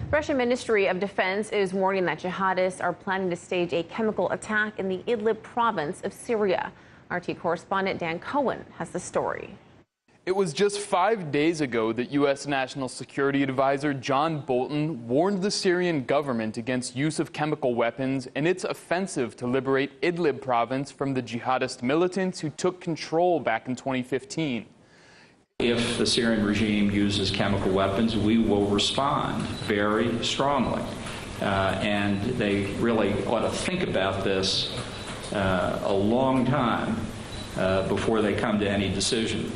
Russian Ministry of Defense is warning that jihadists are planning to stage a chemical attack in the Idlib province of Syria. RT correspondent Dan Cohen has the story. It was just 5 days ago that U.S. National Security Advisor John Bolton warned the Syrian government against use of chemical weapons in its offensive to liberate Idlib province from the jihadist militants who took control back in 2015. If the Syrian regime uses chemical weapons, we will respond very strongly. And they really ought to think about this a long time before they come to any decision.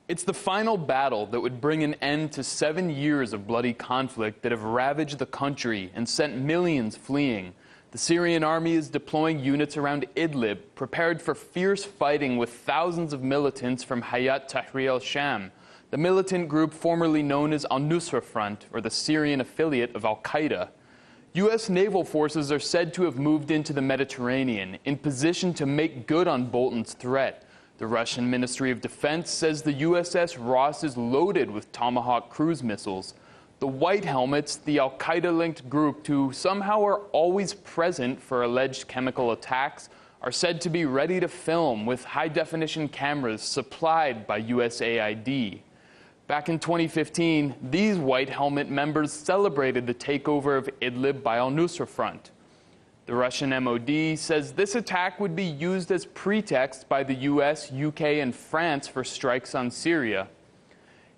It's the final battle that would bring an end to 7 years of bloody conflict that have ravaged the country and sent millions fleeing. The Syrian army is deploying units around Idlib, prepared for fierce fighting with thousands of militants from Hayat Tahrir al-Sham, the militant group formerly known as al-Nusra Front, or the Syrian affiliate of al-Qaeda. U.S. naval forces are said to have moved into the Mediterranean, in position to make good on Bolton's threat. The Russian Ministry of Defense says the USS Ross is loaded with Tomahawk cruise missiles. The White Helmets, the al-Qaeda-linked group who somehow are always present for alleged chemical attacks, are said to be ready to film with high-definition cameras supplied by USAID. Back in 2015, these White Helmet members celebrated the takeover of Idlib by al-Nusra Front. The Russian MOD says this attack would be used as pretext by the US, UK, and France for strikes on Syria.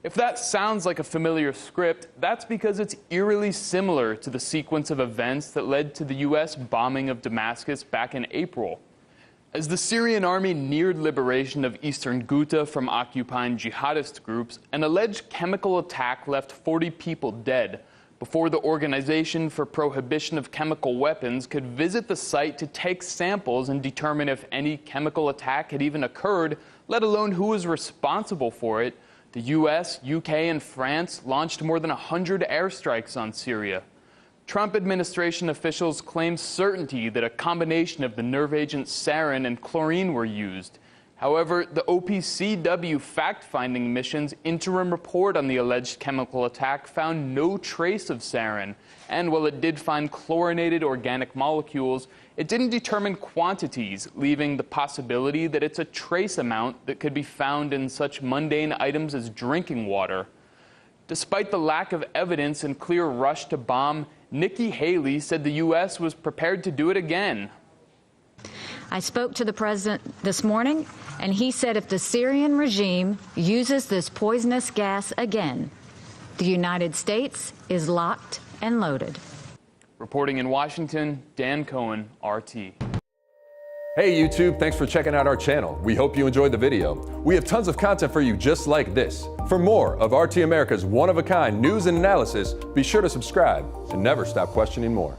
If that sounds like a familiar script, that's because it's eerily similar to the sequence of events that led to the US bombing of Damascus back in April. As the Syrian army neared liberation of eastern Ghouta from occupying jihadist groups, an alleged chemical attack left 40 people dead, before the Organization for Prohibition of Chemical Weapons could visit the site to take samples and determine if any chemical attack had even occurred, let alone who was responsible for it. The US, UK, and France launched more than 100 airstrikes on Syria. Trump administration officials claim certainty that a combination of the nerve agents sarin and chlorine were used. However, the OPCW fact-finding mission's interim report on the alleged chemical attack found no trace of sarin, and while it did find chlorinated organic molecules, it didn't determine quantities, leaving the possibility that it's a trace amount that could be found in such mundane items as drinking water. Despite the lack of evidence and clear rush to bomb, Nikki Haley said the U.S. was prepared to do it again. I spoke to the president this morning, and he said if the Syrian regime uses this poisonous gas again, the United States is locked and loaded. Reporting in Washington, Dan Cohen, RT. Hey YouTube, thanks for checking out our channel. We hope you enjoyed the video. We have tons of content for you just like this. For more of RT America's one-of-a-kind news and analysis, be sure to subscribe and never stop questioning more.